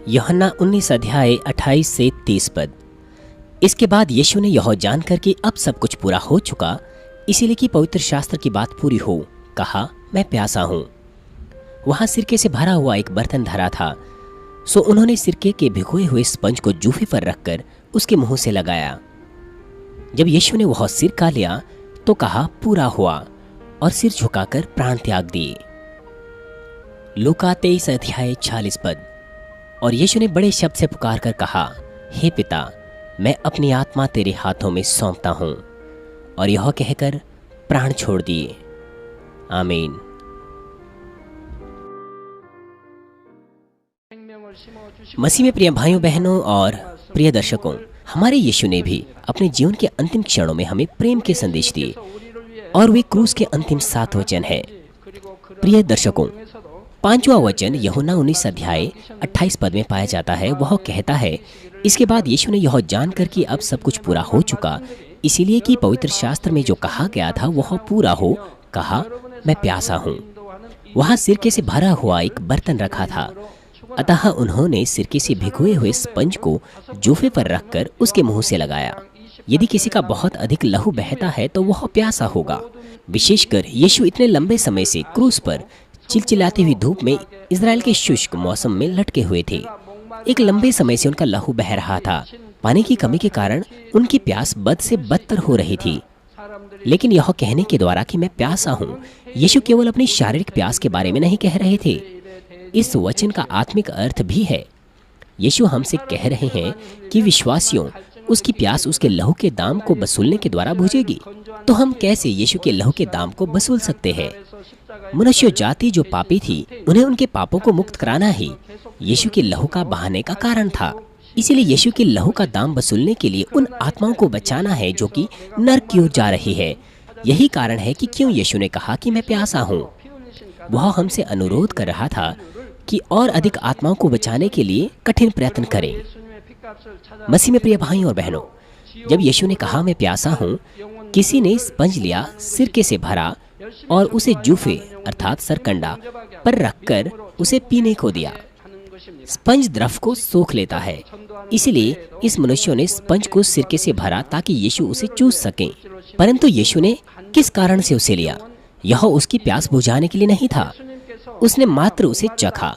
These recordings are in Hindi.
यूहन्ना 19 अध्याय 28 से 30 पद। इसके बाद यीशु ने यह जानकर कि अब सब कुछ पूरा हो चुका, इसीलिए कि पवित्र शास्त्र की बात पूरी हो, कहा, मैं प्यासा हूँ। वहां सिरके से भरा हुआ एक बर्तन धरा था, सो उन्होंने सिरके के भिगोए हुए स्पंज को जूफे पर रखकर उसके मुंह से लगाया। जब यीशु ने वह सिरका लिया तो कहा, पूरा हुआ, और सिर झुकाकर प्राण त्याग दिए। लूका 23 अध्याय 40 पद। और यीशु ने बड़े शब्द से पुकार कर कहा, हे पिता, मैं अपनी आत्मा तेरे हाथों में सौंपता हूं। और यह कहकर प्राण छोड़ दिए। आमीन। मसीह में प्रिय भाइयों बहनों और प्रिय दर्शकों, हमारे यीशु ने भी अपने जीवन के अंतिम क्षणों में हमें प्रेम के संदेश दिए, और वे क्रूस के अंतिम 7 वचन है। प्रिय दर्शकों, 5वां वचन यूहन्ना 19 अध्याय 28 पद में पाया जाता है। वह कहता है, इसके बाद यीशु ने यह जानकर कि अब सब कुछ पूरा हो चुका, इसीलिए कि पवित्र शास्त्र में जो कहा गया था वह पूरा हो, कहा, मैं प्यासा हूँ। वहाँ सिरके से भरा हुआ एक बर्तन रखा था, अतः उन्होंने सिरके से भिगोए हुए स्पंज को जूफे पर रखकर उसके मुंह से लगाया। यदि किसी का बहुत अधिक लहू बहता है तो वह प्यासा होगा। विशेषकर यीशु इतने लंबे समय से क्रूस पर चिलचिलाती हुई धूप में इजराइल के शुष्क मौसम में लटके हुए थे। एक लंबे समय से उनका लहू बह रहा था। पानी की कमी के कारण उनकी प्यास बद से बदतर हो रही थी। लेकिन यह कहने के द्वारा कि मैं प्यासा हूँ, यीशु केवल अपनी शारीरिक प्यास के बारे में नहीं कह रहे थे। इस वचन का आत्मिक अर्थ भी है। यीशु हमसे कह रहे हैं कि विश्वासियों, उसकी प्यास उसके लहू के दाम को वसूलने के द्वारा बुझेगी। तो हम कैसे यीशु के लहू के दाम को वसूल सकते हैं? मनुष्य जाति जो पापी थी, उन्हें उनके पापों को मुक्त कराना ही यीशु के लहू का बहाने का कारण था। इसीलिए यीशु के लहू का दाम वसूलने के लिए उन आत्माओं को बचाना है जो कि नरक की ओर जा रही है। यही कारण है कि क्यों यीशु ने कहा कि मैं प्यासा हूँ। वह हमसे अनुरोध कर रहा था कि और अधिक आत्माओं को बचाने के लिए कठिन प्रयत्न करें। मसीह में प्रिय भाइयों और बहनों, जब यीशु ने कहा मैं प्यासा हूँ, किसी ने स्पंज लिया, सिरके से भरा और उसे जूफे अर्थात सरकंडा पर रखकर उसे पीने को दिया। स्पंज द्रव को सोख लेता है, इसलिए इस मनुष्य ने स्पंज को सिरके से भरा ताकि यीशु उसे चूस सके। परंतु यीशु ने किस कारण से उसे लिया? यह उसकी प्यास बुझाने के लिए नहीं था। उसने मात्र उसे चखा,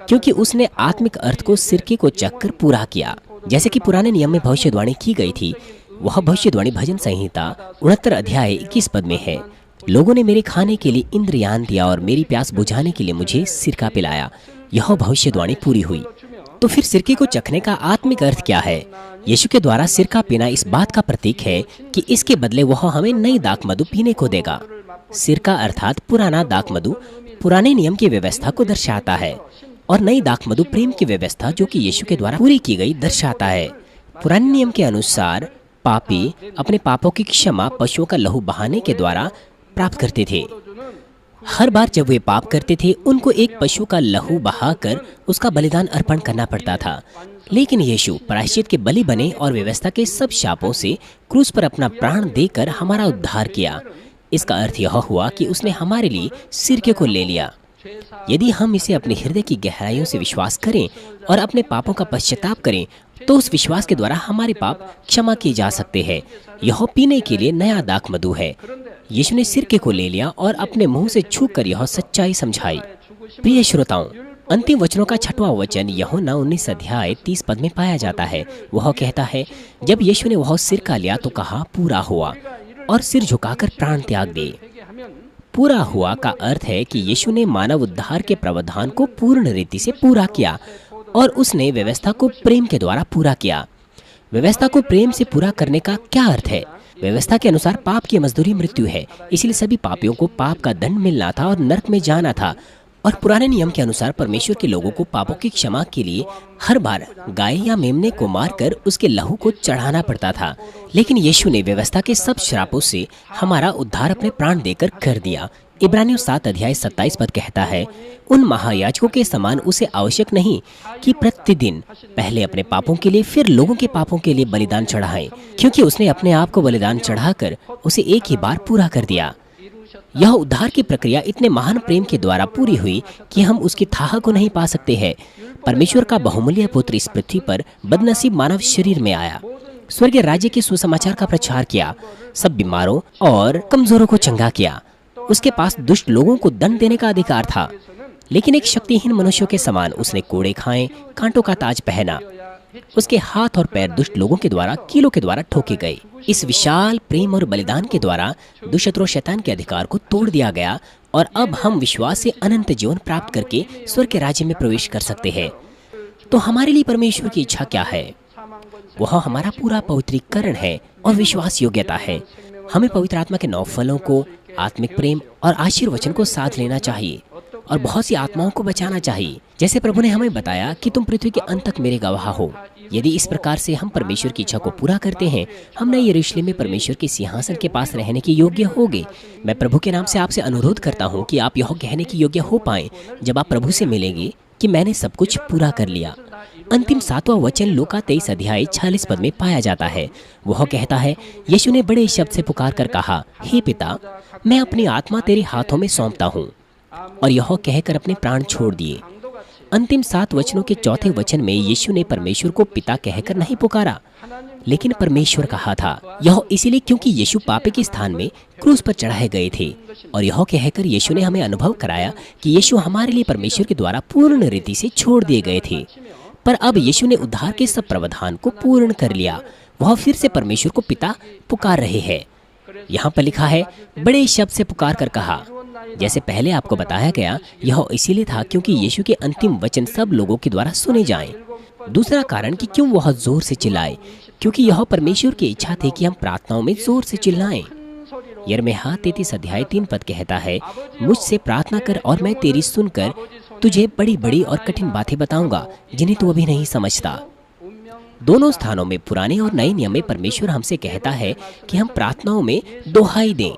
क्योंकि उसने आत्मिक अर्थ को सिरके को चखकर पूरा किया। जैसे कि पुराने नियम में भविष्यवाणी की गई थी, वह भविष्यवाणी भजन संहिता 69 अध्याय 21 पद में है। लोगों ने मेरे खाने के लिए इंद्रयान दिया और मेरी प्यास बुझाने के लिए मुझे सिरका पिलाया। यह भविष्यवाणी पूरी हुई। तो फिर सिरके को चखने का आत्मिक अर्थ क्या है? यीशु के द्वारा सिरका पीना इस बात का प्रतीक है कि इसके बदले वह हमें नई दाखमधु पीने को देगा। सिरका अर्थात पुराना दाखमधु पुराने नियम की व्यवस्था को दर्शाता है, और नई दाखमधु प्रेम की व्यवस्था जो कि यीशु के द्वारा पूरी की गई दर्शाता है। पुराने नियम के अनुसार पापी अपने पापों की क्षमा पशुओं का लहू बहाने के द्वारा प्राप्त करते थे। हर बार जब वे पाप करते थे, उनको एक पशु का लहू बहाकर उसका बलिदान अर्पण करना पड़ता था। लेकिन यीशु प्रायश्चित के बलि बने और व्यवस्था के सब शापों से क्रूस पर अपना प्राण देकर हमारा उद्धार किया। इसका अर्थ यह हुआ कि उसने हमारे लिए सिरके को ले लिया। यदि हम इसे अपने हृदय की गहराइयों से विश्वास करें और अपने पापों का पश्चाताप करें, तो उस विश्वास के द्वारा हमारे पाप क्षमा किए जा सकते हैं। यह पीने के लिए नया दाखमधु है। यीशु ने सिरके को ले लिया और अपने मुंह से छूकर यह सच्चाई समझाई। प्रिय श्रोताओं, अंतिम वचनों का 6वां वचन यूहन्ना 19 अध्याय 30 पद में पाया जाता है। वह कहता है, जब यीशु ने वह सिरका लिया तो कहा, पूरा हुआ, और सिर झुकाकर प्राण त्याग दिए। पूरा हुआ का अर्थ है कि यीशु ने मानव उद्धार के प्रावधान को पूर्ण रीति से पूरा किया, और उसने व्यवस्था को प्रेम के द्वारा पूरा किया। व्यवस्था को प्रेम से पूरा करने का क्या अर्थ है? व्यवस्था के अनुसार पाप की मजदूरी मृत्यु है, इसलिए सभी पापियों को पाप का दंड मिलना था और नरक में जाना था। और पुराने नियम के अनुसार परमेश्वर के लोगों को पापों की क्षमा के लिए हर बार गाय या मेमने को मारकर उसके लहू को चढ़ाना पड़ता था। लेकिन यीशु ने व्यवस्था के सब श्रापों से हमारा उद्धार अपने प्राण देकर कर दिया। इब्रानियों 7 अध्याय 27 पद कहता है, उन महायाजकों के समान उसे आवश्यक नहीं कि प्रतिदिन पहले अपने पापों के लिए फिर लोगों के पापों के लिए बलिदान चढ़ाएं, क्योंकि उसने अपने आप को बलिदान चढ़ाकर उसे एक ही बार पूरा कर दिया। यह उद्धार की प्रक्रिया इतने महान प्रेम के द्वारा पूरी हुई कि हम उसकी थाह को नहीं पा सकते हैं। परमेश्वर का बहुमूल्य पुत्र इस पृथ्वी पर बदनसीब मानव शरीर में आया, स्वर्गीय राज्य के सुसमाचार का प्रचार किया, सब बीमारों और कमजोरों को चंगा किया। उसके पास दुष्ट लोगों को दंड देने का अधिकार था, लेकिन एक शक्तिहीन मनुष्यों के समान उसने कोड़े खाए, कांटों का ताज पहना। उसके हाथ और पैर दुष्ट लोगों के द्वारा कीलों के द्वारा ठोके गए। इस विशाल प्रेम और बलिदान के द्वारा दुष्ट और शैतान के अधिकार को तोड़ दिया गया और अब हम विश्वास से अनंत जीवन प्राप्त करके स्वर्ग के राज्य में प्रवेश कर सकते हैं। तो हमारे लिए परमेश्वर की इच्छा क्या है? वह हमारा पूरा पवित्रीकरण है और विश्वास योग्यता है। हमें पवित्र आत्मा के 9 फलों को, आत्मिक प्रेम और आशीर्वचन को साथ लेना चाहिए और बहुत सी आत्माओं को बचाना चाहिए। जैसे प्रभु ने हमें बताया कि तुम पृथ्वी के अंत तक मेरे गवाह हो। यदि इस प्रकार से हम परमेश्वर की इच्छा को पूरा करते हैं, हम नए यरूशलेम में परमेश्वर के सिंहासन के पास रहने के योग्य होंगे। मैं प्रभु के नाम से आपसे अनुरोध करता हूँ कि आप यह कहने के योग्य हो पाएं जब आप प्रभु से मिलेंगे कि मैंने सब कुछ पूरा कर लिया। अंतिम 7वां वचन लूका 23 अध्याय 46 पद में पाया जाता है। वह कहता है, यीशु ने बड़े शब्द से पुकार कर कहा, हे पिता, मैं अपनी आत्मा तेरे हाथों में सौंपता हूँ, और यह कहकर अपने प्राण छोड़ दिए। अंतिम 7 वचनों के 4थे वचन में यीशु ने परमेश्वर को पिता कहकर नहीं पुकारा, लेकिन परमेश्वर कहा था। यह इसीलिए क्योंकि यीशु पापी के स्थान में क्रूस पर चढ़ाए गए थे, और यह कहकर यीशु ने हमें अनुभव कराया कि यीशु हमारे लिए परमेश्वर के द्वारा पूर्ण रीति से छोड़ दिए गए थे। पर अब यीशु ने उद्धार के सब प्रावधान को पूर्ण कर लिया। वह फिर से परमेश्वर को पिता पुकार रहे हैं। यहाँ पर लिखा है, बड़े शब्द से पुकार कर कहा। जैसे पहले आपको बताया गया, यह इसीलिए था क्योंकि यीशु के अंतिम वचन सब लोगों के द्वारा सुने जाएं। दूसरा कारण कि क्यों वह जोर से चिल्लाए, क्योंकि यह परमेश्वर की इच्छा थी कि हम प्रार्थनाओं में जोर से चिल्लाएं। यिर्मयाह 33 अध्याय 3 पद कहता है, मुझसे प्रार्थना कर और मैं तेरी सुनकर तुझे बड़ी बड़ी और कठिन बातें बताऊंगा जिन्हें तू अभी नहीं समझता। दोनों स्थानों में पुराने और नए नियम में परमेश्वर हमसे कहता है कि हम प्रार्थनाओं में दोहाई दें।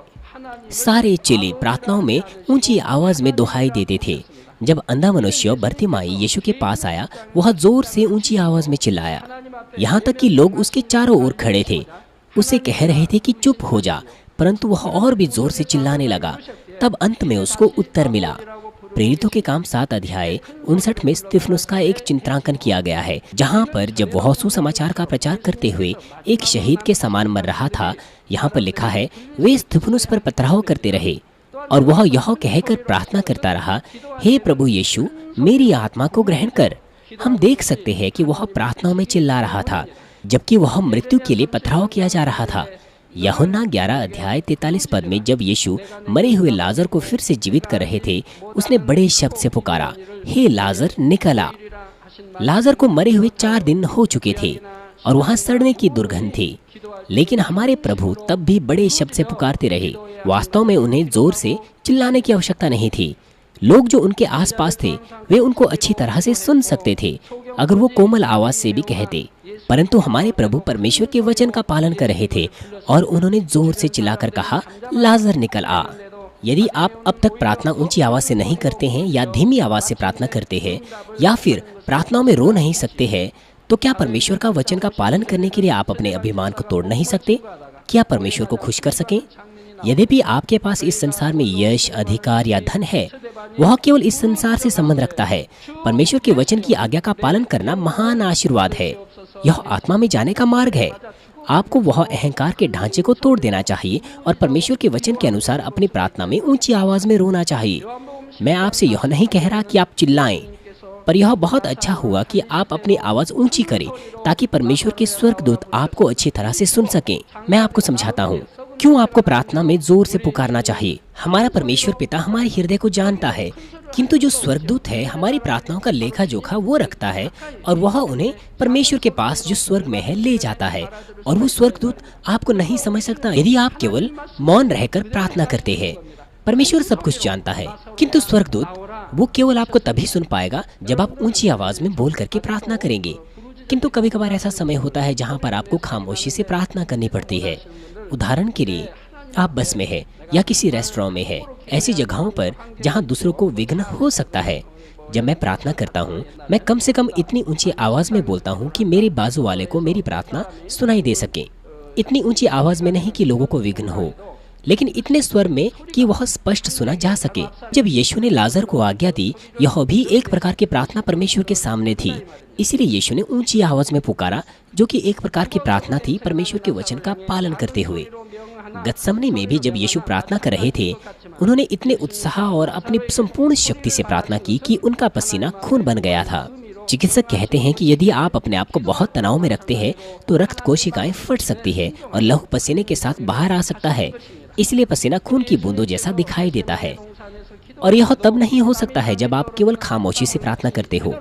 सारे चेले प्रार्थनाओं में ऊंची आवाज में दोहाई देते थे। जब अंधा मनुष्य बर्तिमाई यीशु के पास आया, वह जोर से ऊंची आवाज में चिल्लाया, यहाँ तक कि लोग उसके चारों ओर खड़े थे, उसे कह रहे थे कि चुप हो जा, परंतु वह और भी जोर से चिल्लाने लगा। तब अंत में उसको उत्तर मिला। प्रेरितों के काम 7 अध्याय 59 में स्तिफनुस का एक चित्रांकन किया गया है, जहाँ पर जब वह सुसमाचार का प्रचार करते हुए एक शहीद के समान मर रहा था, यहाँ पर लिखा है, वे स्तिफनुस पर पथराव करते रहे और वह यह कहकर प्रार्थना करता रहा, हे प्रभु यीशु, मेरी आत्मा को ग्रहण कर। हम देख सकते हैं कि वह प्रार्थनाओं में चिल्ला रहा था, जबकि वह मृत्यु के लिए पथराव किया जा रहा था। यूहन्ना 11 अध्याय 43 पद में जब यीशु मरे हुए लाजर को फिर से जीवित कर रहे थे, उसने बड़े शब्द से पुकारा, हे लाजर निकल आ। लाजर को मरे हुए 4 दिन हो चुके थे और वहाँ सड़ने की दुर्गंध थी, लेकिन हमारे प्रभु तब भी बड़े शब्द से पुकारते रहे। वास्तव में उन्हें जोर से चिल्लाने की आवश्यकता नहीं थी। लोग जो उनके आसपास थे वे उनको अच्छी तरह से सुन सकते थे अगर वो कोमल आवाज से भी कहते, परंतु हमारे प्रभु परमेश्वर के वचन का पालन कर रहे थे और उन्होंने जोर से चिल्लाकर कहा, लाजर निकल आ। यदि आप अब तक प्रार्थना ऊंची आवाज से नहीं करते हैं या धीमी आवाज से प्रार्थना करते हैं या फिर प्रार्थनाओं में रो नहीं सकते हैं, तो क्या परमेश्वर का वचन का पालन करने के लिए आप अपने अभिमान को तोड़ नहीं सकते? क्या परमेश्वर को खुश कर सकें? यद्यपि आपके पास इस संसार में यश, अधिकार या धन है, वह केवल इस संसार से संबंध रखता है। परमेश्वर के वचन की आज्ञा का पालन करना महान आशीर्वाद है। यह आत्मा में जाने का मार्ग है। आपको वह अहंकार के ढांचे को तोड़ देना चाहिए और परमेश्वर के वचन के अनुसार अपनी प्रार्थना में ऊंची आवाज में रोना चाहिए। मैं आपसे यह नहीं कह रहा कि आप चिल्लाएं, पर यह बहुत अच्छा हुआ कि आप अपनी आवाज ऊंची करें ताकि परमेश्वर के स्वर्गदूत आपको अच्छी तरह से सुन सकें। मैं आपको समझाता हूँ क्यों आपको प्रार्थना में जोर से पुकारना चाहिए। हमारा परमेश्वर पिता हमारे हृदय को जानता है, किंतु जो स्वर्गदूत है हमारी प्रार्थनाओं का लेखा जोखा वो रखता है और वह उन्हें परमेश्वर के पास जो स्वर्ग में है ले जाता है, और वो स्वर्गदूत आपको नहीं समझ सकता यदि आप केवल मौन रहकर प्रार्थना करते हैं। परमेश्वर सब कुछ जानता है, किंतु स्वर्गदूत वो केवल आपको तभी सुन पाएगा जब आप ऊंची आवाज में बोल करके प्रार्थना करेंगे। किंतु कभी कभार ऐसा समय होता है जहाँ पर आपको खामोशी से प्रार्थना करनी पड़ती है। उदाहरण के लिए, आप बस में है या किसी रेस्टोरेंट में है, ऐसी जगहों पर जहाँ दूसरों को विघ्न हो सकता है। जब मैं प्रार्थना करता हूँ, मैं कम से कम इतनी ऊंची आवाज में बोलता हूँ कि मेरे बाजू वाले को मेरी प्रार्थना सुनाई दे सके। इतनी ऊंची आवाज में नहीं कि लोगों को विघ्न हो, लेकिन इतने स्वर में कि वह स्पष्ट सुना जा सके। जब यीशु ने लाजर को आज्ञा दी, यह भी एक प्रकार की प्रार्थना परमेश्वर के सामने थी। इसीलिए यीशु ने ऊंची आवाज में पुकारा, जो कि एक प्रकार की प्रार्थना थी परमेश्वर के वचन का पालन करते हुए। गतसमनी में भी जब यीशु प्रार्थना कर रहे थे, उन्होंने इतने उत्साह और अपनी संपूर्ण शक्ति से प्रार्थना की कि उनका पसीना खून बन गया था। चिकित्सक कहते हैं कि यदि आप अपने आप को बहुत तनाव में रखते हैं तो रक्त कोशिकाएं फट सकती है और लहू पसीने के साथ बाहर आ सकता है। इसलिए पसीना खून की बूंदों जैसा दिखाई देता है। और यह तब नहीं हो सकता है जब आप केवल खामोशी से प्रार्थना करते हो।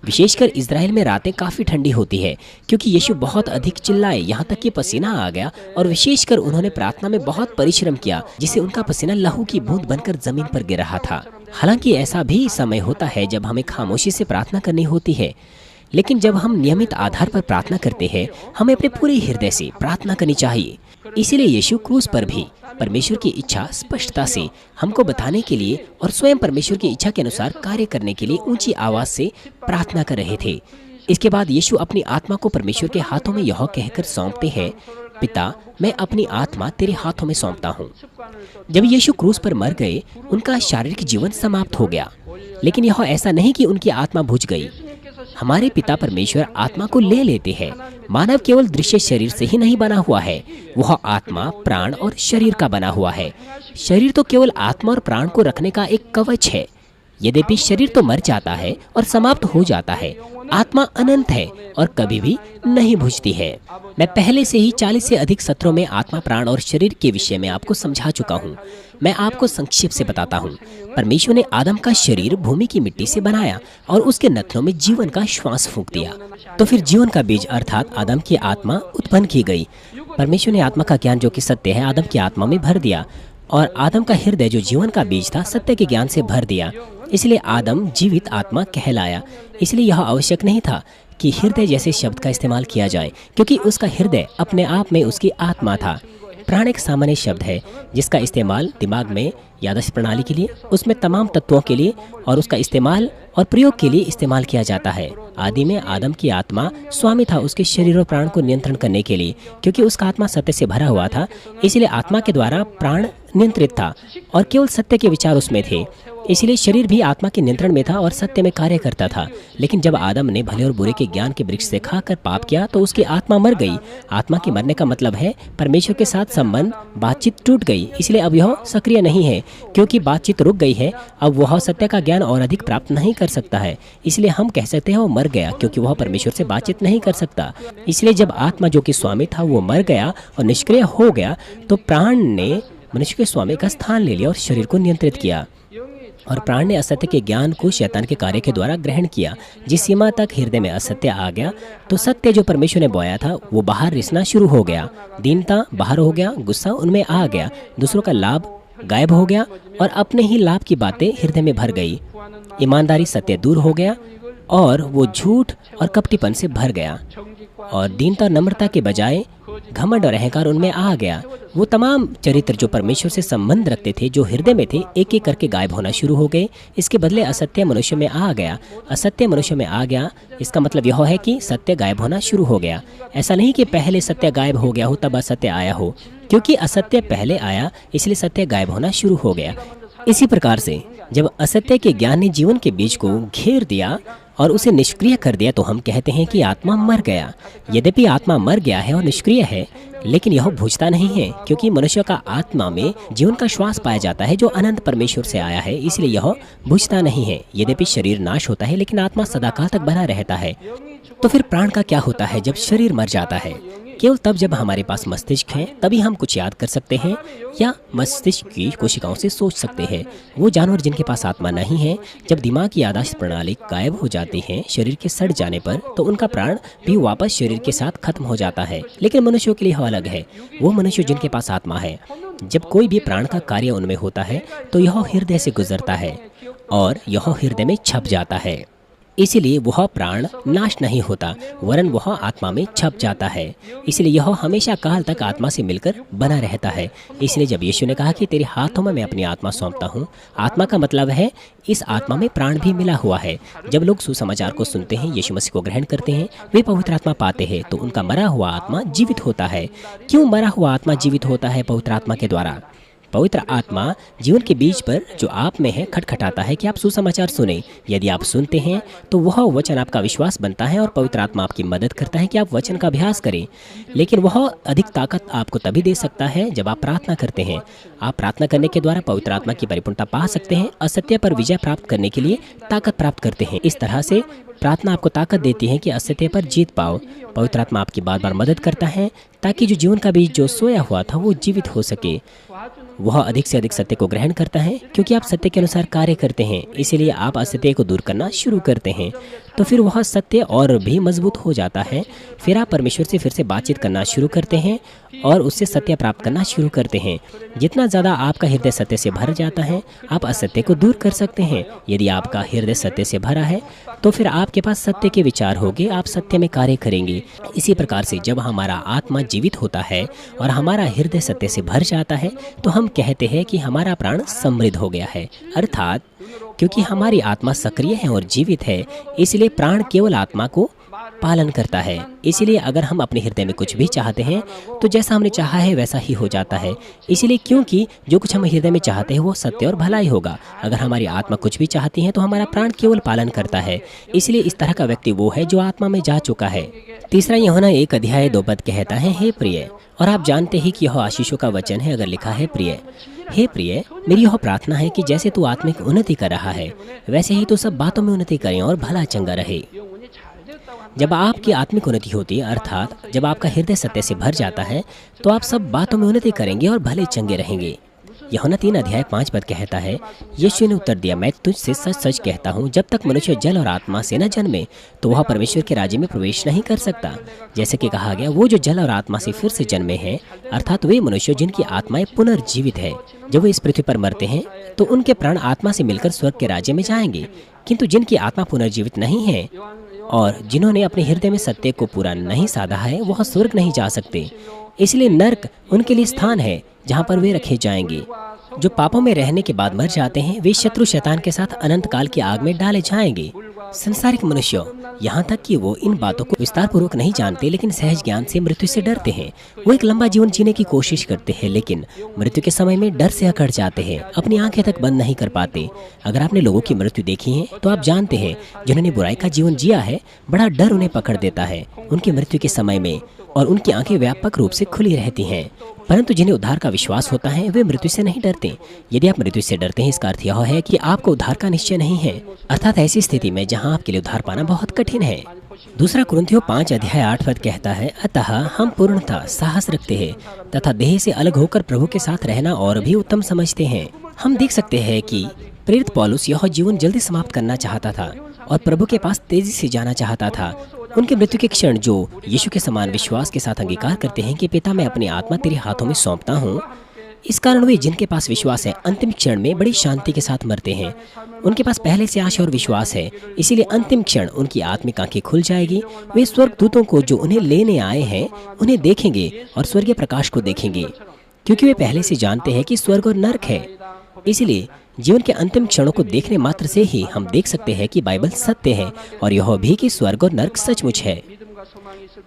विशेषकर इज़राइल में रातें काफ़ी ठंडी होती है, क्योंकि यीशु बहुत अधिक चिल्लाए, यहाँ तक कि पसीना आ गया। और विशेषकर उन्होंने प्रार्थना में बहुत परिश्रम किया, जिससे उनका पसीना लहू की बूंद बनकर जमीन पर गिर रहा था। हालांकि ऐसा भी समय होता है जब हमें खामोशी से प्रार्थना करनी होती है, लेकिन जब हम नियमित आधार पर प्रार्थना करते हैं, हमें अपने पूरे हृदय से प्रार्थना करनी चाहिए। इसीलिए यीशु क्रूस पर भी परमेश्वर की इच्छा स्पष्टता से हमको बताने के लिए और स्वयं परमेश्वर की इच्छा के अनुसार कार्य करने के लिए ऊंची आवाज से प्रार्थना कर रहे थे। इसके बाद यीशु अपनी आत्मा को परमेश्वर के हाथों में यह कहकर सौंपते हैं, पिता, मैं अपनी आत्मा तेरे हाथों में सौंपता हूँ। जब यीशु क्रूस पर मर गए, उनका शारीरिक जीवन समाप्त हो गया, लेकिन यह ऐसा नहीं कि उनकी आत्मा बुझ गई। हमारे पिता परमेश्वर आत्मा को ले लेते हैं। मानव केवल दृश्य शरीर से ही नहीं बना हुआ है, वह आत्मा, प्राण और शरीर का बना हुआ है। शरीर तो केवल आत्मा और प्राण को रखने का एक कवच है। यद्यपि शरीर तो मर जाता है और समाप्त हो जाता है, आत्मा अनंत है और कभी भी नहीं बुझती है। मैं पहले से ही 40 से अधिक सत्रों में आत्मा, प्राण और शरीर के विषय में आपको समझा चुका हूँ। मैं आपको संक्षेप से बताता हूँ। परमेश्वर ने आदम का शरीर भूमि की मिट्टी से बनाया और उसके नथनों में जीवन का श्वास फूंक दिया। तो फिर जीवन का बीज अर्थात आदम की आत्मा उत्पन्न की गई। परमेश्वर ने आत्मा का ज्ञान, जो कि सत्य है, आदम की आत्मा में भर दिया और आदम का हृदय, जो जीवन का बीज था, सत्य के ज्ञान से भर दिया। इसलिए आदम जीवित आत्मा कहलाया। इसलिए यह आवश्यक नहीं था कि हृदय जैसे शब्द का इस्तेमाल किया जाए, क्योंकि उसका हृदय अपने आप में उसकी आत्मा था। प्राण एक सामान्य शब्द है जिसका इस्तेमाल दिमाग में, याददाश्त प्रणाली के लिए, उसमें तमाम तत्वों के लिए और उसका इस्तेमाल और प्रयोग के लिए इस्तेमाल किया जाता है। आदि में आदम की आत्मा स्वामी था उसके शरीर और प्राण को नियंत्रण करने के लिए, क्योंकि उसका आत्मा सत्य से भरा हुआ था। इसलिए आत्मा के द्वारा प्राण नियंत्रित था और केवल सत्य के विचार उसमें थे। इसलिए शरीर भी आत्मा के नियंत्रण में था और सत्य में कार्य करता था। लेकिन जब आदम ने भले और बुरे के ज्ञान के वृक्ष से खाकर पाप किया, तो उसकी आत्मा मर गई। आत्मा के मरने का मतलब है परमेश्वर के साथ संबंध, बातचीत टूट गई। इसलिए अब यह सक्रिय नहीं है, क्योंकि बातचीत रुक गई है। अब वह सत्य का ज्ञान और अधिक प्राप्त नहीं कर सकता है। इसलिए हम कह सकते हैं वो मर गया, क्योंकि वह परमेश्वर से बातचीत नहीं कर सकता। इसलिए जब आत्मा, जो कि स्वामी था, वो मर गया और निष्क्रिय हो गया, तो प्राण ने मनुष्य के स्वामी का स्थान ले लिया और शरीर को नियंत्रित किया। और प्राण ने असत्य के ज्ञान को शैतान के कार्य के द्वारा ग्रहण किया। जिस सीमा तक हृदय में असत्य आ गया, तो सत्य जो परमेश्वर ने बोया था वो बाहर रिसना शुरू हो गया। दीनता बाहर हो गया, गुस्सा उनमें आ गया, दूसरों का लाभ गायब हो गया और अपने ही लाभ की बातें हृदय में भर गई। ईमानदारी, सत्य दूर हो गया और वो झूठ और कपटीपन से भर गया। और दीनता और नम्रता के बजाय घमंड और अहंकार उनमें आ गया। वो तमाम चरित्र जो परमेश्वर से संबंध रखते थे, जो हृदय में थे, एक एक करके गायब होना शुरू हो गए। इसके बदले असत्य मनुष्य में आ गया। असत्य मनुष्य में आ गया, इसका मतलब यह है कि सत्य गायब होना शुरू हो गया। ऐसा नहीं कि पहले सत्य गायब हो गया हो तब असत्य आया हो, क्योंकि असत्य पहले आया, इसलिए सत्य गायब होना शुरू हो गया। इसी प्रकार से जब असत्य के ज्ञान ने जीवन के बीज को घेर दिया और उसे निष्क्रिय कर दिया, तो हम कहते हैं कि आत्मा मर गया। यद्यपि आत्मा मर गया है और निष्क्रिय है, लेकिन यह बुझता नहीं है, क्योंकि मनुष्य का आत्मा में जीवन का श्वास पाया जाता है, जो अनंत परमेश्वर से आया है। इसलिए यह बुझता नहीं है। यद्यपि शरीर नाश होता है, लेकिन आत्मा सदाकाल तक बना रहता है। तो फिर प्राण का क्या होता है जब शरीर मर जाता है? केवल तब जब हमारे पास मस्तिष्क है, तभी हम कुछ याद कर सकते हैं या मस्तिष्क की कोशिकाओं से सोच सकते हैं। वो जानवर जिनके पास आत्मा नहीं है, जब दिमाग की याददाश्त प्रणाली गायब हो जाती है शरीर के सड़ जाने पर, तो उनका प्राण भी वापस शरीर के साथ खत्म हो जाता है। लेकिन मनुष्यों के लिए यह अलग है। वो मनुष्य जिनके पास आत्मा है, जब कोई भी प्राण का कार्य उनमें होता है, तो यह हृदय से गुजरता है और यह हृदय में छप जाता है। इसीलिए वह प्राण नाश नहीं होता, वरन वह आत्मा में छप जाता है। इसलिए यह हमेशा काल तक आत्मा से मिलकर बना रहता है। इसलिए जब यीशु ने कहा कि तेरे हाथों में मैं अपनी आत्मा सौंपता हूँ, आत्मा का मतलब है इस आत्मा में प्राण भी मिला हुआ है। जब लोग सुसमाचार को सुनते हैं, यीशु मसीह को ग्रहण करते हैं, वे पवित्र आत्मा पाते हैं, तो उनका मरा हुआ आत्मा जीवित होता है। क्यों मरा हुआ आत्मा जीवित होता है पवित्र आत्मा के द्वारा? पवित्र आत्मा जीवन के बीज पर जो आप में है खटखटाता है कि आप सुसमाचार सुने। यदि आप सुनते हैं तो वह वचन आपका विश्वास बनता है और पवित्र आत्मा आपकी मदद करता है कि आप वचन का अभ्यास करें। लेकिन वह अधिक ताकत आपको तभी दे सकता है जब आप प्रार्थना करते हैं। आप प्रार्थना करने के द्वारा पवित्र आत्मा की परिपूर्णता पा सकते हैं, असत्य पर विजय प्राप्त करने के लिए ताकत प्राप्त करते हैं। इस तरह से प्रार्थना आपको ताकत देती है कि असत्य पर जीत पाओ। पवित्र आत्मा आपकी बार बार मदद करता है ताकि जो जीवन का बीज जो सोया हुआ था वो जीवित हो सके। वह अधिक से अधिक सत्य को ग्रहण करता है क्योंकि आप सत्य के अनुसार कार्य करते हैं, इसीलिए आप असत्य को दूर करना शुरू करते हैं। तो फिर वह सत्य और भी मजबूत हो जाता है। फिर आप परमेश्वर से फिर से बातचीत करना शुरू करते हैं और उससे सत्य प्राप्त करना शुरू करते हैं। जितना ज़्यादा आपका हृदय सत्य से भर जाता है, आप असत्य को दूर कर सकते हैं। यदि आपका हृदय सत्य से भरा है तो फिर आपके पास सत्य के विचार होंगे, आप सत्य में कार्य करेंगे। इसी प्रकार से जब हमारा आत्मा जीवित होता है और हमारा हृदय सत्य से भर जाता है तो हम कहते हैं कि हमारा प्राण समृद्ध हो गया है। अर्थात क्योंकि हमारी आत्मा सक्रिय है और जीवित है, इसलिए प्राण केवल आत्मा को पालन करता है। इसलिए अगर हम अपने हृदय में कुछ भी चाहते हैं तो जैसा हमने चाहा है वैसा ही हो जाता है। इसलिए क्योंकि जो कुछ हम हृदय में चाहते हैं वो सत्य और भलाई होगा। अगर हमारी आत्मा कुछ भी चाहती है तो हमारा प्राण केवल पालन करता है। इसलिए इस तरह का व्यक्ति वो है जो आत्मा में जा चुका है। तीसरा यूहन्ना 1:2 कहता है, हे प्रिय, और आप जानते ही कि यह आशीषों का वचन है अगर लिखा है प्रिय। हे प्रिय, मेरी यह प्रार्थना है कि जैसे तू आत्मिक उन्नति कर रहा है वैसे ही तो सब बातों में उन्नति करें और भला चंगा रहे। जब आपकी आत्मिक उन्नति होती है, अर्थात जब आपका हृदय सत्य से भर जाता है, तो आप सब बातों में उन्नति करेंगे और भले चंगे रहेंगे। यूहन्ना 3:5 कहता है, यीशु ने उत्तर दिया, मैं तुझसे सच सच कहता हूँ, जब तक मनुष्य जल और आत्मा से न जन्मे तो वह परमेश्वर के राज्य में प्रवेश नहीं कर सकता। जैसे कि कहा गया, वो जो जल और आत्मा से फिर से जन्मे हैं, अर्थात वे मनुष्य जिनकी आत्माएं पुनर्जीवित है, जब वे इस पृथ्वी पर मरते हैं तो उनके प्राण आत्मा से मिलकर स्वर्ग के राज्य में जाएंगे। किंतु जिनकी आत्मा पुनर्जीवित नहीं है और जिन्होंने अपने हृदय में सत्य को पूरा नहीं साधा है, वह स्वर्ग नहीं जा सकते। इसलिए नर्क उनके लिए स्थान है जहाँ पर वे रखे जाएंगे। जो पापों में रहने के बाद मर जाते हैं वे शत्रु शैतान के साथ अनंत काल की आग में डाले जाएंगे। संसारिक मनुष्य यहाँ तक कि वो इन बातों को विस्तार पूर्वक नहीं जानते, लेकिन सहज ज्ञान से मृत्यु से डरते हैं। वो एक लंबा जीवन जीने की कोशिश करते हैं, लेकिन मृत्यु के समय में डर से अकड़ जाते हैं, अपनी आंखें तक बंद नहीं कर पाते। अगर आपने लोगों की मृत्यु देखी है तो आप जानते हैं जिन्होंने बुराई का जीवन जिया है, बड़ा डर उन्हें पकड़ देता है उनकी मृत्यु के समय में, और उनकी आंखें व्यापक रूप से खुली रहती हैं। परंतु जिन्हें उद्धार का विश्वास होता है वे मृत्यु से नहीं डरते। यदि आप मृत्यु से डरते हैं, इसका अर्थ यह है कि आपको उद्धार का निश्चय नहीं है, अर्थात ऐसी स्थिति में जहां आपके लिए उद्धार पाना बहुत कठिन है। दूसरा कुरिन्थियों 5:8 कहता है, अतः हम पूर्णतः साहस रखते हैं तथा देह से अलग होकर प्रभु के साथ रहना और भी उत्तम समझते हैं। हम देख सकते हैं कि प्रेरित पौलुस यह जीवन जल्दी समाप्त करना चाहता था और प्रभु के पास तेजी से जाना चाहता था। उनके मृत्यु के क्षण जो यीशु के समान विश्वास के साथ अंगीकार करते हैं कि पिता, मैं अपनी आत्मा तेरे हाथों में सौंपता हूँ, इस कारण वे जिनके पास विश्वास है अंतिम क्षण में बड़ी शांति के साथ मरते हैं। उनके पास पहले से आशा और विश्वास है, इसीलिए अंतिम क्षण उनकी आत्मिक आंखें खुल जाएगी। वे स्वर्गदूतों को जो उन्हें लेने आए हैं उन्हें देखेंगे और स्वर्गीय प्रकाश को देखेंगे, क्योंकि वे पहले से जानते हैं कि स्वर्ग और नरक है। इसलिए जीवन के अंतिम क्षणों को देखने मात्र से ही हम देख सकते हैं कि बाइबल सत्य है और यह भी कि स्वर्ग और नरक सचमुच है।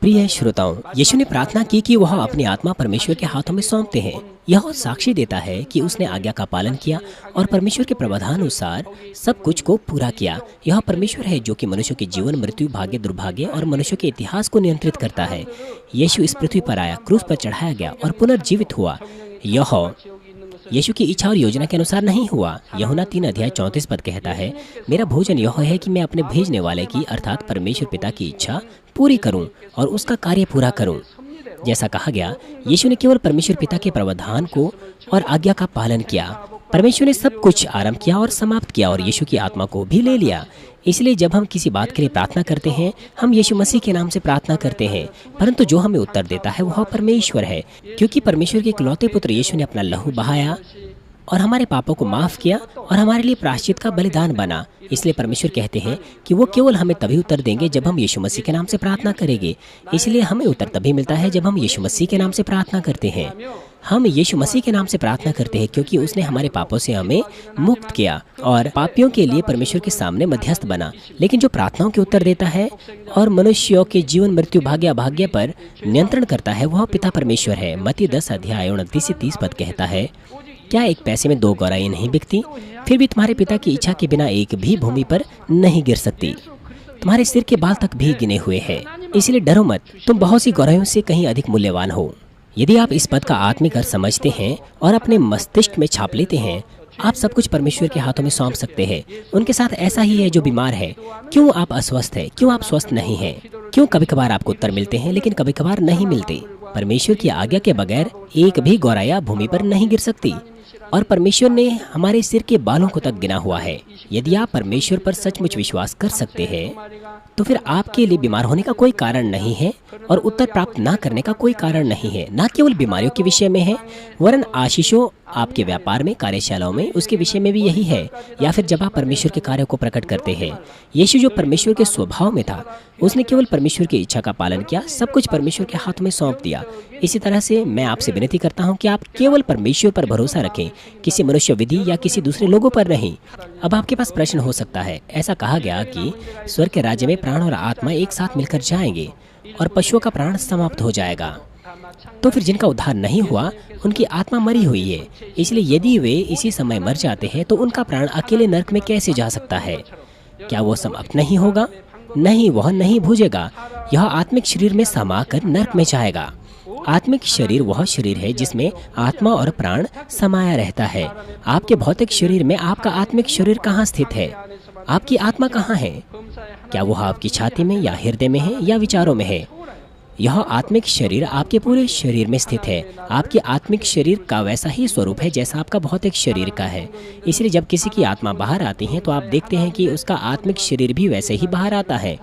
प्रिय श्रोताओं, यीशु ने प्रार्थना की कि वह अपनी आत्मा परमेश्वर के हाथों में सौंपते हैं। यह साक्षी देता है कि उसने आज्ञा का पालन किया और परमेश्वर के प्रावधानुसार सब कुछ को पूरा किया। यह परमेश्वर है जो कि मनुष्य के जीवन, मृत्यु, भाग्य, दुर्भाग्य और मनुष्य के इतिहास को नियंत्रित करता है। यीशु इस पृथ्वी पर आया, क्रूस पर चढ़ाया गया और पुनर्जीवित हुआ। यह यीशु की इच्छा और योजना के अनुसार नहीं हुआ। यूहन्ना 3:34 कहता है, मेरा भोजन यह है कि मैं अपने भेजने वाले की अर्थात परमेश्वर पिता की इच्छा पूरी करूं और उसका कार्य पूरा करूं। जैसा कहा गया, यीशु ने केवल परमेश्वर पिता के प्रावधान को और आज्ञा का पालन किया। परमेश्वर ने सब कुछ आरंभ किया और समाप्त किया और यीशु की आत्मा को भी ले लिया। इसलिए जब हम किसी बात के लिए प्रार्थना करते हैं, हम यीशु मसीह के नाम से प्रार्थना करते हैं, परंतु जो हमें उत्तर देता है वह परमेश्वर है, क्योंकि परमेश्वर के इकलौते पुत्र यीशु ने अपना लहू बहाया और हमारे पापों को माफ किया और हमारे लिए प्रायश्चित का बलिदान बना। इसलिए परमेश्वर कहते हैं कि वो केवल हमें तभी उत्तर देंगे जब हम यीशु मसीह के नाम से प्रार्थना करेंगे। इसलिए हमें उत्तर तभी मिलता है जब हम यीशु मसीह के नाम से प्रार्थना करते हैं। हम यीशु मसीह के नाम से प्रार्थना करते हैं क्योंकि उसने हमारे पापों से हमें मुक्त किया और पापियों के लिए परमेश्वर के सामने मध्यस्थ बना। लेकिन जो प्रार्थनाओं के उत्तर देता है और मनुष्यों के जीवन, मृत्यु, भाग्य, अभाग्य पर नियंत्रण करता है वह पिता परमेश्वर है। मत्ती 10:29-30 कहता है, क्या एक पैसे में दो गौराएं नहीं बिकती? फिर भी तुम्हारे पिता की इच्छा के बिना एक भी भूमि पर नहीं गिर सकती। तुम्हारे सिर के बाल तक भी गिने हुए हैं, इसलिए डरो मत, तुम बहुत सी गौराइयों से कहीं अधिक मूल्यवान हो। यदि आप इस पद का आत्मिक अर्थ समझते हैं और अपने मस्तिष्क में छाप लेते हैं, आप सब कुछ परमेश्वर के हाथों में सौंप सकते हैं। उनके साथ ऐसा ही है जो बीमार है। क्यों आप अस्वस्थ हैं? क्यों आप स्वस्थ नहीं हैं? क्यों कभी कभार आपको उत्तर मिलते हैं लेकिन कभी कभार नहीं मिलते? परमेश्वर की आज्ञा के बगैर एक भी गौराया भूमि पर नहीं गिर सकती, और परमेश्वर ने हमारे सिर के बालों को तक गिना हुआ है। यदि आप परमेश्वर पर सचमुच विश्वास कर सकते हैं, तो फिर आपके लिए बीमार होने का कोई कारण नहीं है और उत्तर प्राप्त ना करने का कोई कारण नहीं है। ना केवल बीमारियों के विषय में है, वरन आशीषों आपके व्यापार में, कार्यशालाओं में, उसके विषय में भी यही है। या फिर जब आप परमेश्वर के कार्यों को प्रकट करते हैं। यीशु जो परमेश्वर के स्वभाव में था, उसने केवल परमेश्वर की इच्छा का पालन किया, सब कुछ परमेश्वर के हाथ में सौंप दिया। इसी तरह से मैं आपसे विनती करता हूँ कि आप केवल परमेश्वर पर भरोसा रखें, किसी मनुष्य विधि या किसी दूसरे लोगों पर नहीं। अब आपके पास प्रश्न हो सकता है, ऐसा कहा गया कि स्वर्ग के राज्य में प्राण और आत्मा एक साथ मिलकर जाएंगे और पशुओं का प्राण समाप्त हो जाएगा। तो फिर जिनका उद्धार नहीं हुआ, उनकी आत्मा मरी हुई है। इसलिए यदि वे इसी समय मर जाते हैं तो उनका प्राण अकेले नरक में कैसे जा सकता है? क्या वो समाप्त नहीं होगा? नहीं, वह नहीं भूजेगा। यह आत्मिक शरीर में समाकर नरक में जाएगा। आत्मिक शरीर वह शरीर है जिसमें आत्मा और प्राण समाया रहता है। आपके भौतिक शरीर में आपका आत्मिक शरीर कहाँ स्थित है? आपकी आत्मा कहाँ है? क्या वह आपकी छाती में या हृदय में है या विचारों में है? यह आत्मिक शरीर आपके पूरे शरीर में स्थित है। आपके आत्मिक शरीर का वैसा ही स्वरूप है जैसा आपका भौतिक शरीर का है। इसलिए जब किसी की आत्मा बाहर आती है तो आप देखते हैं कि उसका आत्मिक शरीर भी वैसे ही बाहर आता है।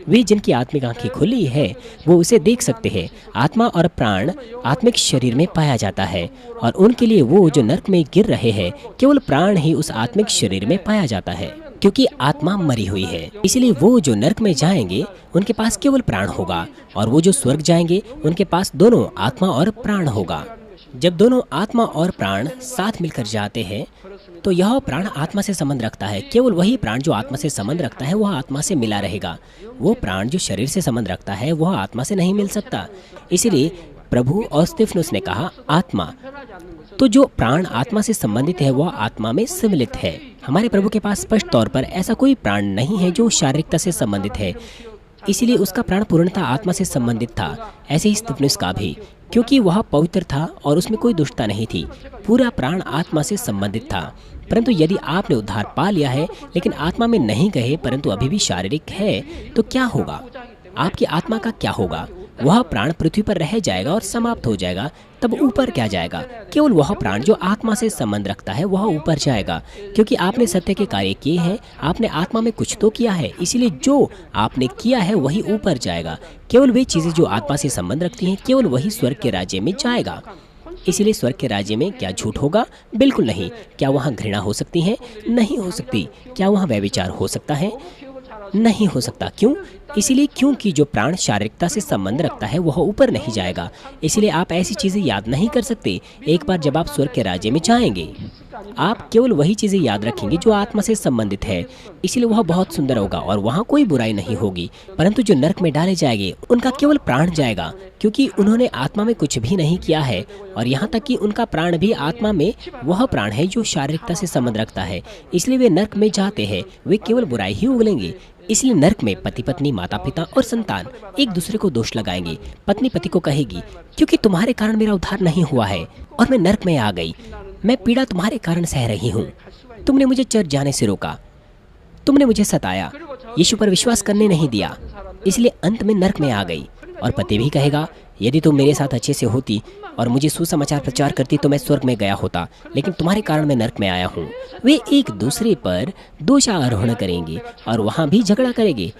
वे जिनकी आत्मिक आंखें खुली है वो उसे देख सकते हैं। आत्मा और प्राण आत्मिक शरीर में पाया जाता है, और उनके लिए वो जो नरक में गिर रहे हैं, केवल प्राण ही उस आत्मिक शरीर में पाया जाता है, क्योंकि आत्मा मरी हुई है। इसलिए वो जो नरक में जाएंगे उनके पास केवल प्राण होगा, और वो जो स्वर्ग जाएंगे उनके पास दोनों आत्मा और प्राण होगा। जब दोनों आत्मा और प्राण साथ मिलकर जाते हैं तो यह प्राण आत्मा से संबंध रखता है। केवल वही प्राण जो आत्मा से संबंध रखता है वह आत्मा से मिला रहेगा। वो प्राण जो शरीर से संबंध रखता है वह आत्मा से नहीं मिल सकता। इसलिए प्रभु और स्तिफनुस ने कहा आत्मा। तो जो प्राण आत्मा से संबंधित है वह आत्मा में सम्मिलित है। हमारे प्रभु के पास स्पष्ट तौर पर ऐसा कोई प्राण नहीं है जो शारीरिकता से संबंधित है, इसीलिए उसका प्राण पूर्णतः आत्मा से संबंधित था। ऐसे ही स्तिफनुस का भी, क्योंकि वह पवित्र था और उसमें कोई दुष्टता नहीं थी। पूरा प्राण आत्मा से संबंधित था। परंतु यदि आपने उद्धार पा लिया है लेकिन आत्मा में नहीं गए परंतु अभी भी शारीरिक है, तो क्या होगा? आपकी आत्मा का क्या होगा? वह प्राण पृथ्वी पर रह जाएगा और समाप्त हो जाएगा। तब ऊपर क्या जाएगा? केवल वह प्राण जो आत्मा से संबंध रखता है वह ऊपर जाएगा, क्योंकि आपने सत्य के कार्य किए हैं। आपने आत्मा में कुछ तो किया है, इसीलिए जो आपने किया है वही ऊपर जाएगा। केवल वे चीजें जो आत्मा से संबंध रखती हैं, केवल वही स्वर्ग के राज्य में जाएगा। इसलिए स्वर्ग के राज्य में क्या झूठ होगा? बिल्कुल नहीं। क्या वहाँ घृणा हो सकती है? नहीं हो सकती। क्या वहाँ व्यभिचार हो सकता है? नहीं हो सकता। क्यों? इसीलिए क्योंकि जो प्राण शारीरिकता से संबंध रखता है वह ऊपर नहीं जाएगा। इसलिए आप ऐसी चीजें याद नहीं कर सकते। एक बार जब आप स्वर्ग के राज्य में जाएंगे, आप केवल वही चीजें याद रखेंगे जो आत्मा से संबंधित है। इसलिए वह बहुत सुंदर होगा और वहाँ कोई बुराई नहीं होगी। परंतु जो नरक में डाले जाएंगे उनका केवल प्राण जाएगा, क्योंकि उन्होंने आत्मा में कुछ भी नहीं किया है, और यहाँ तक कि उनका प्राण भी आत्मा में वह प्राण है जो शारीरिकता से संबंध रखता है। इसलिए वे नरक में जाते हैं, वे केवल बुराई ही उगलेंगे। इसलिए नरक में पति पत्नी, माता पिता और संतान एक दूसरे को दोष लगाएंगे। पत्नी पति को कहेगी, क्योंकि तुम्हारे कारण मेरा उद्धार नहीं हुआ है और मैं नरक में आ गई। मैं पीड़ा तुम्हारे कारण सह रही हूँ। तुमने मुझे चर्च जाने से रोका, तुमने मुझे सताया, यीशु पर विश्वास करने नहीं दिया, इसलिए अंत में नरक में आ गई। और पति भी कहेगा, यदि तुम मेरे साथ अच्छे से होती और मुझे सुसमाचार प्रचार करती तो मैं स्वर्ग में गया होता, लेकिन तुम्हारे कारण मैं नरक में आया हूँ। वे एक दूसरे पर दोषारोहण करेंगे और वहाँ भी झगड़ा करेंगे।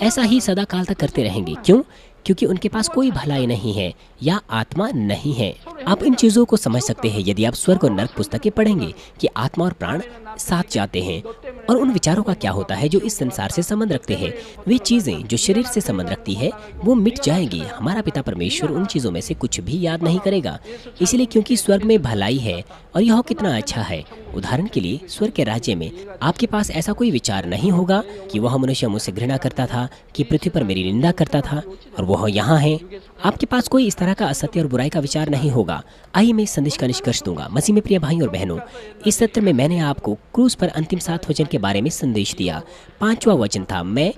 ऐसा ही सदा काल तक करते रहेंगे। क्यों? क्योंकि उनके पास कोई भलाई नहीं है या आत्मा नहीं है। आप इन चीज़ों को समझ सकते हैं यदि आप स्वर्ग और नरक पुस्तकें पढ़ेंगे कि आत्मा और प्राण साथ जाते हैं, और उन विचारों का क्या होता है जो इस संसार से संबंध रखते हैं। वे चीज़ें जो शरीर से संबंध रखती है वो मिट जाएंगी। हमारा पिता परमेश्वर उन चीज़ों में से कुछ भी याद नहीं करेगा। इसलिए क्योंकि स्वर्ग में भलाई है और यह कितना अच्छा है। उदाहरण के लिए स्वर्ग के राज्य में आपके पास ऐसा कोई विचार नहीं होगा कि वह मनुष्य मुझसे घृणा करता था, कि पृथ्वी पर मेरी निंदा करता था और वह यहाँ है। आपके पास कोई इस तरह का असत्य और बुराई का विचार नहीं होगा। आइए मैं इस संदेश का निष्कर्ष दूंगा। मसीह में प्रिय भाई और बहनों, इस सत्र में मैंने आपको क्रूस पर अंतिम 7 वचन के बारे में संदेश दिया। 5वां वचन था, मैं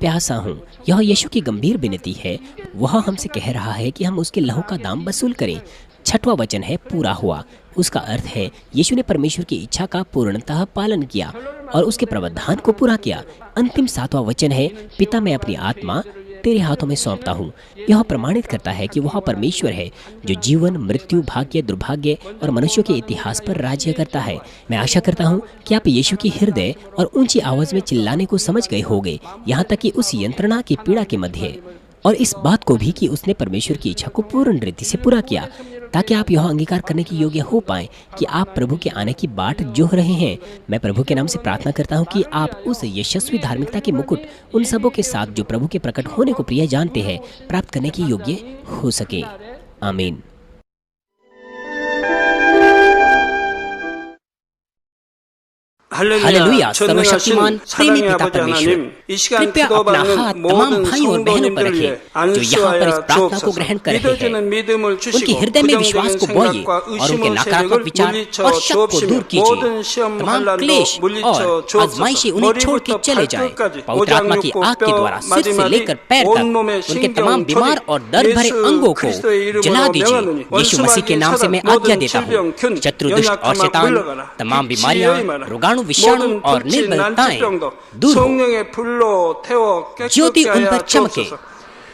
प्यासा हूँ। यह यीशु की गंभीर विनती है। वह हमसे कह रहा है कि हम उसके लहू का दाम वसूल करें। 6वां वचन है, पूरा हुआ। उसका अर्थ है यीशु ने परमेश्वर की इच्छा का पूर्णतः पालन किया और उसके प्रावधान को पूरा किया। अंतिम 7वां वचन है, पिता मैं अपनी आत्मा तेरे हाथों में सौंपता हूँ। यह प्रमाणित करता है कि वह परमेश्वर है जो जीवन, मृत्यु, भाग्य, दुर्भाग्य और मनुष्यों के इतिहास पर राज्य करता है। मैं आशा करता हूँ कि आप यीशु की हृदय और ऊंची आवाज में चिल्लाने को समझ गए होंगे, यहाँ तक कि उस यंत्रणा की पीड़ा के मध्य, और इस बात को भी कि उसने परमेश्वर की इच्छा को पूर्ण रीति से पूरा किया, ताकि आप यह अंगीकार करने के योग्य हो पाएं कि आप प्रभु के आने की बाट जोह रहे हैं। मैं प्रभु के नाम से प्रार्थना करता हूं कि आप उस यशस्वी धार्मिकता के मुकुट उन सबों के साथ जो प्रभु के प्रकट होने को प्रिय जानते हैं प्राप्त करने के योग्य हो सके। आमीन। हालेलुया। सर्वशक्तिमान प्रेमी पिता परमेश्वर, कृपया अपना हाथ तमाम भाइयों और बहनों पर रखिए जो यहाँ पर इस प्रार्थना को ग्रहण कर रहे हैं। उनके हृदय में विश्वास को बोइए और उनके नकारात्मक विचार और शक को दूर कीजिए। तमाम क्लेश और आजमाइशें उन्हें छोड़ के चले जाएं। पवित्र आत्मा की आग के द्वारा सिर से लेकर पैर तक उनके तमाम बीमार और दर्द भरे अंगों को जला दीजिए। यीशु मसीह के नाम से मैं आज्ञा देता हूँ, शत्रु, दुष्ट और शैतान, तमाम बीमारियां, रोगाणु, विषाणु और निर्बलताएं दूर हो। ज्योति उन पर चमके।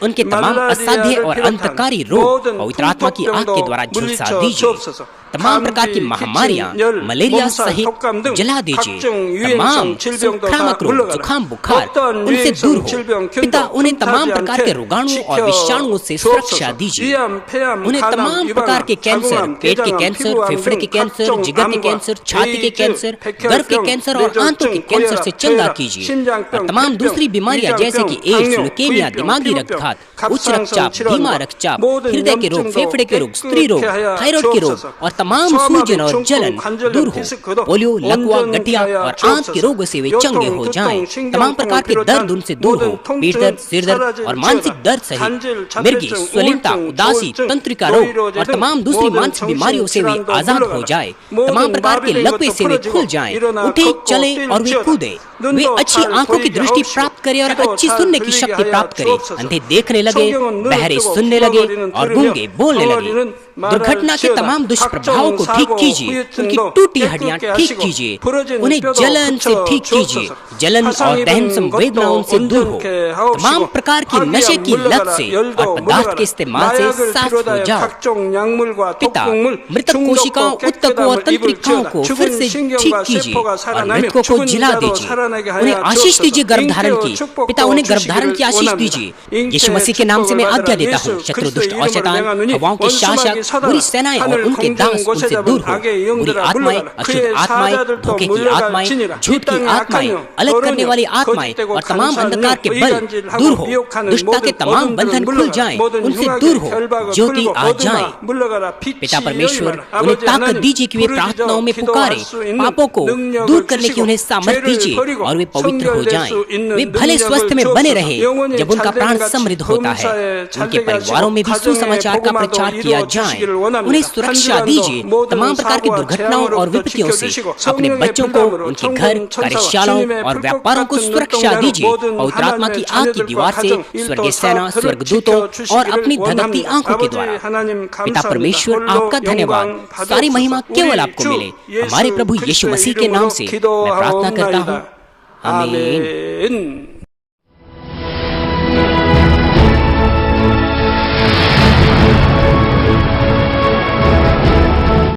उनके तमाम असाध्य और अंतकारी रोग पवित्र आत्मा की आग के द्वारा झुलसा दीजिए। तमाम प्रकार की महामारियां, मलेरिया सहित जला दीजिए। तमाम संक्रामक रोग, जुकाम, बुखार उनसे दूर हो। पिता उन्हें तमाम प्रकार के रोगाणुओं और विषाणुओं से सुरक्षा दीजिए। उन्हें तमाम प्रकार के कैंसर, पेट के कैंसर, फेफड़े के कैंसर, जिगर के कैंसर, छाती के कैंसर, गर्भ के कैंसर और आंतों के कैंसर से चंगा कीजिए। और तमाम दूसरी बीमारियां जैसे कि एड्स, ल्यूकेमिया, दिमागी रक्तघात, उच्च रक्तचाप, धीमा रक्तचाप, हृदय के रोग, फेफड़े के रोग, स्त्री रोग, थायराइड के रोग और तमाम सूजन और जलन दूर हो। पोलियो, लकवा, गठिया और आंत के रोगों से वे चंगे हो जाएं। तमाम प्रकार के दर्द उनसे दूर हो। पीठ दर्द, सिर दर्द और मानसिक दर्द सहित मिर्गी, स्वलीनता, उदासी, तंत्रिका रोग और तमाम दूसरी मानसिक बीमारियों से वे आजाद हो जाए। तमाम प्रकार के लकवे से वे खुल जाएं, उठे, चले और वे कूदे। वे अच्छी आंखों की दृष्टि प्राप्त करें और अच्छी सुनने की शक्ति प्राप्त करें। अंधे देखने लगे, बहरे सुनने लगे और गूंगे बोलने लगे। दुर्घटना के तमाम दुष्प्रभावों को ठीक कीजिए। उनकी टूटी हड्डियां ठीक कीजिए। उन्हें जलन से ठीक कीजिए। जलन और दहन संवेदनाओं से दूर हो। तमाम प्रकार की नशे की लत से और पदार्थ के इस्तेमाल से साफ हो जाओ। पिता मृतक कोशिकाओं, उत्तकों और तंत्रिकाओं को फिर से ठीक कीजिए और मृतकों को जिला दीजिए। उन्हें आशीष दीजिए गर्भधारण की। पिता उन्हें गर्भधारण की आशीष दीजिए। यीशु मसीह के नाम से मैं आज्ञा देता हूँ, शत्रु, दुष्ट और शैतान, हवाओं के शासक, बुरी सेनाएं और उनके दास उनसे दूर हो। बुरी आत्माएं, अशुद्ध आत्माएं, धोखे की आत्माएं, झूठ की आत्माएं, अलग करने वाली आत्माएं और तमाम अंधकार के बल दूर हो। दुष्टता के तमाम बंधन खुल जाएं, उनसे दूर हो, ज्योति आ जाए। पिता परमेश्वर उन्हें ताकत दीजिए कि वे प्रार्थनाओं में पुकारें। पापों को दूर करने की उन्हें सामर्थ दीजिए और वे पवित्र हो जाएं। वे भले स्वस्थ में बने रहें जब उनका प्राण समृद्ध होता है। उनके परिवारों में भी सुसमाचार का प्रचार किया जाए। उन्हें सुरक्षा दीजिए तमाम प्रकार की दुर्घटनाओं और विपत्तियों से। अपने बच्चों को, उनके घर, कार्यशालाओं और व्यापारों को सुरक्षा दीजिए। पवित्र आत्मा की आग की दीवार से, स्वर्गीय सेना, स्वर्गदूतों और अपनी धधकती आंखों के द्वारा। पिता परमेश्वर आपका धन्यवाद। सारी महिमा केवल आपको मिले। हमारे प्रभु यीशु मसीह के नाम से मैं प्रार्थना करता हूँ। आमीन।